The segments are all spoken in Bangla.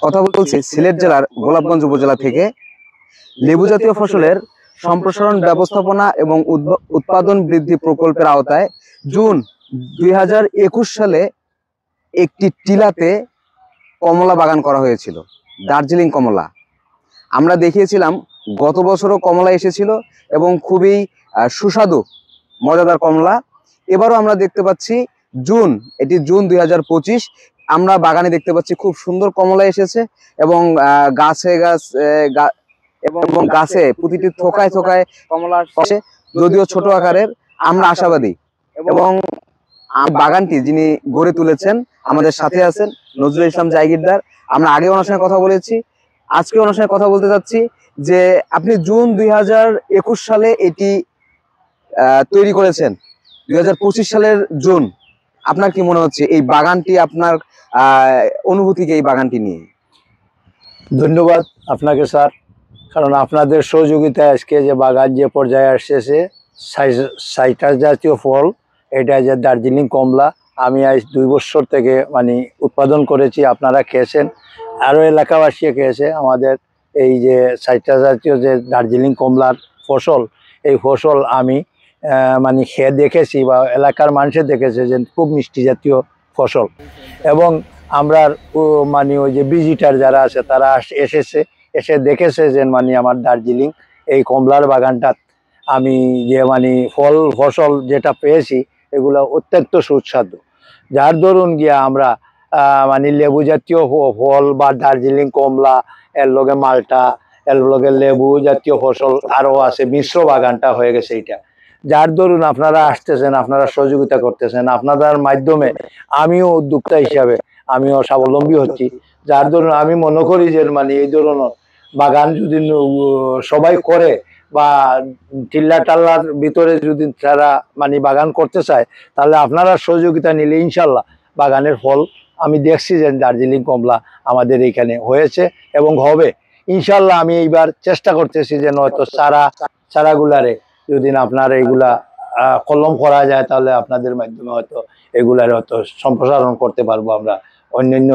কথা বলছি সিলেট জেলার গোলাপগঞ্জ উপজেলা থেকে। লেবু জাতীয় ফসলের সম্প্রসারণ ব্যবস্থাপনা এবং উৎপাদন বৃদ্ধি প্রকল্পের আওতায় জুন 2021 সালে একটি টিলাতে কমলা বাগান করা হয়েছিল, দার্জিলিং কমলা। আমরা দেখিয়েছিলাম গত বছরও কমলা এসেছিল এবং খুবই সুস্বাদু মজাদার কমলা। এবারও আমরা দেখতে পাচ্ছি এটি জুন 2025, আমরা বাগানে দেখতে পাচ্ছি খুব সুন্দর কমলা এসেছে এবং গাছে প্রতিটি থোকায় থোকায় কমলা আসছে, যদিও ছোট আকারের। আমরা আশাবাদী এবং বাগানটি যিনি গড়ে তুলেছেন আমাদের সাথে আছেন নজরুল ইসলাম জায়গিরদার। আমরা আগে ওনার সঙ্গে কথা বলেছি, আজকে ওনার সঙ্গে কথা বলতে চাচ্ছি যে আপনি জুন 2021 সালে এটি তৈরি করেছেন, 2025 সালের জুন। আপনার কি মনে হচ্ছে এই বাগানটি, আপনার অনুভূতি কি এই বাগানটি নিয়ে? ধন্যবাদ আপনাকে স্যার, কারণ আপনাদের সহযোগিতায় আজকে যে বাগান যে পর্যায়ে আসছে, সাইট্রাস জাতীয় ফল, এটা যে দার্জিলিং কমলা, আমি আজ 2 বছর থেকে উৎপাদন করেছি। আপনারা খেয়েছেন, আরও এলাকাবাসী খেয়েছে। আমাদের এই যে সাইট্রাস জাতীয় যে দার্জিলিং কমলার ফসল, এই ফসল আমি খেয়ে দেখেছি বা এলাকার মানুষে দেখেছে যে খুব মিষ্টি জাতীয় ফসল। এবং আমরা ওই যে ভিজিটার যারা আছে তারা এসে দেখেছে যে আমার দার্জিলিং এই কমলার বাগানটা আমি যে ফসল যেটা পেয়েছি এগুলো অত্যন্ত সুস্বাদু, যার দরুন গিয়া আমরা লেবু জাতীয় ফল বা দার্জিলিং কমলা, এর লগে মালটা, এর লগে লেবু জাতীয় ফসল আরও আছে, মিশ্র বাগানটা হয়ে গেছে এইটা। যার দরুন আপনারা আসতেছেন, আপনারা সহযোগিতা করতেছেন, আপনাদের মাধ্যমে আমিও উদ্যোক্তা হিসাবে আমিও স্বাবলম্বী হচ্ছি। যার দরুন আমি মনে করি যে এই ধরনের বাগান যদি সবাই করে বা টিল্লা টাল্লার ভিতরে যদি তারা বাগান করতে চায়, তাহলে আপনারা সহযোগিতা নিলে ইনশাল্লাহ বাগানের ফল আমি দেখছি যে দার্জিলিং কমলা আমাদের এইখানে হয়েছে এবং হবে ইনশাল্লাহ। আমি এইবার চেষ্টা করতেছি যে হয়তো চারাগুলারে যদি আপনার এইগুলা কলম করা যায়, তাহলে আপনাদের মাধ্যমে হয়তো এগুলার হয়তো সম্প্রসারণ করতে পারবো আমরা অন্যান্য।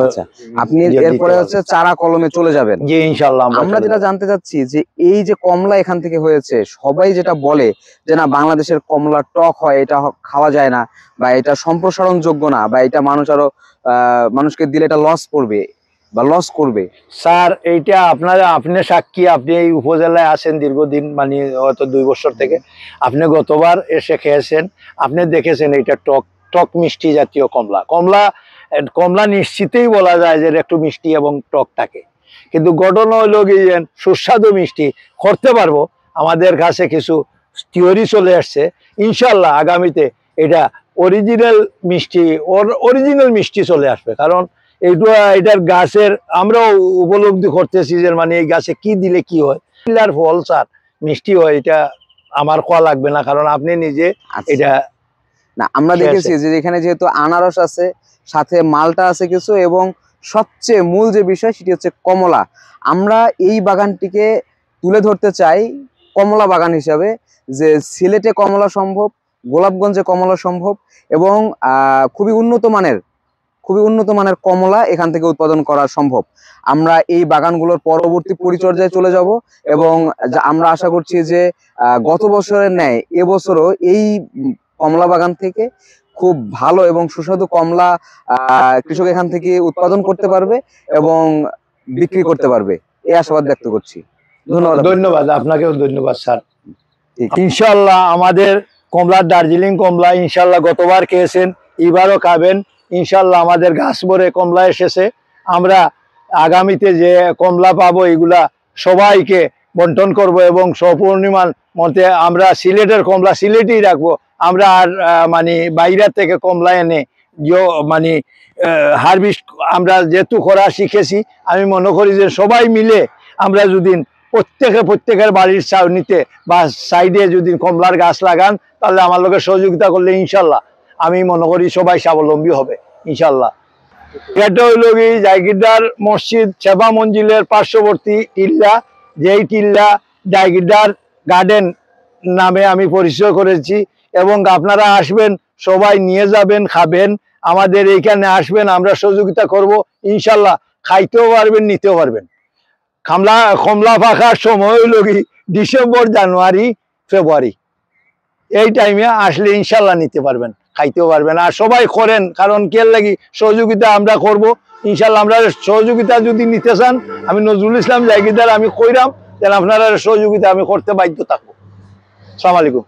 আপনি এরপরে হচ্ছে চারা কলমে চলে যাবেন? জি ইনশাল্লাহ। আমরা যেটা জানতে চাচ্ছি যে এই যে কমলা এখান থেকে হয়েছে, সবাই যেটা বলে যে না বাংলাদেশের কমলা টক হয়, এটা খাওয়া যায় না, বা এটা সম্প্রসারণ যোগ্য না, বা এটা মানুষকে দিলে এটা লস পড়বে বা লস করবে। স্যার এইটা আপনি সাক্ষী, আপনি এই উপজেলায় আছেন দীর্ঘদিন, হয়তো 2 বছর থেকে। আপনি গতবার এসে খেয়েছেন, আপনি দেখেছেন এইটা টক মিষ্টি জাতীয় কমলা নিশ্চিতই বলা যায় যে একটু মিষ্টি এবং টক থাকে, কিন্তু ঘটনা হইল কি সুস্বাদু মিষ্টি করতে পারবো। আমাদের কাছে কিছু থিওরি চলে আসছে, ইনশাল্লাহ আগামীতে এটা অরিজিনাল মিষ্টি চলে আসবে। কারণ এটার গাছের আমরাও উপলব্ধি করতেছি যে এই গাছে কি দিলে কি হয়। ফল স্যার মিষ্টি হয়, এটা আমার খাওয়া লাগবে না, কারণ আপনি নিজে এটা না। আমরা দেখেছি যে এখানে যেহেতু আনারস আছে, সাথে মালটা আছে কিছু, এবং সবচেয়ে মূল যে বিষয় সেটি হচ্ছে কমলা। আমরা এই বাগানটিকে তুলে ধরতে চাই কমলা বাগান হিসাবে, যে সিলেটে কমলা সম্ভব, গোলাপগঞ্জে কমলা সম্ভব, এবং খুবই উন্নত মানের কমলা এখান থেকে উৎপাদন করা সম্ভব। আমরা এই বাগানগুলোর পরবর্তী পরিচর্যায় চলে যাব এবং আমরা আশা করছি যে গত বছরের ন্যায় এবছরও এই কমলা বাগান থেকে খুব ভালো এবং সুস্বাদু কমলা কৃষক এখান থেকে উৎপাদন করতে পারবে এবং বিক্রি করতে পারবে, এই আশাবাদ ব্যক্ত করছি। ধন্যবাদ আপনাকেও ধন্যবাদ স্যার। ইনশাল্লাহ আমাদের কমলা, দার্জিলিং কমলা ইনশাল্লাহ গতবার খেয়েছেন, এবারও খাবেন ইনশাল্লাহ। আমাদের গাছ ভরে কমলা এসেছে, আমরা আগামীতে যে কমলা পাবো এগুলা সবাইকে বন্টন করব এবং সপরিমাণ মতে আমরা সিলেটের কমলা সিলেটেই রাখবো। আমরা আর বাইরের থেকে কমলা এনে হারভেস্ট আমরা যেহেতু করা শিখেছি, আমি মনে করি যে সবাই মিলে আমরা যদি প্রত্যেকের বাড়ির ছাউনিতে বা সাইডে যদি কমলার গাছ লাগান, তাহলে আমার লোকের সহযোগিতা করলে ইনশাল্লাহ আমি মনে করি সবাই স্বাবলম্বী হবে ইনশাল্লাহ। এটা হইল কি জায়গিরদার মসজিদ সেবা মঞ্জিলের পার্শ্ববর্তী টিল্লা, যেই টিল্লা জায়গিরদার গার্ডেন নামে আমি পরিচয় করেছি। এবং আপনারা আসবেন, সবাই নিয়ে যাবেন, খাবেন, আমাদের এইখানে আসবেন, আমরা সহযোগিতা করব ইনশাল্লাহ। খাইতেও পারবেন, নিতেও পারবেন। কমলা পাকার সময় হইল কি ডিসেম্বর, জানুয়ারি, ফেব্রুয়ারি, এই টাইমে আসলে ইনশাল্লাহ নিতে পারবেন, খাইতেও পারবেন। আর সবাই করেন, কারণ কে লাগি সহযোগিতা আমরা করব ইনশাল্লাহ। আমরা সহযোগিতা যদি নিতে চান, আমি নজরুল ইসলাম জায়গিদার আমি কইরাম, যেন আপনারা সহযোগিতা আমি করতে বাধ্য থাকবো। আসসালামু আলাইকুম।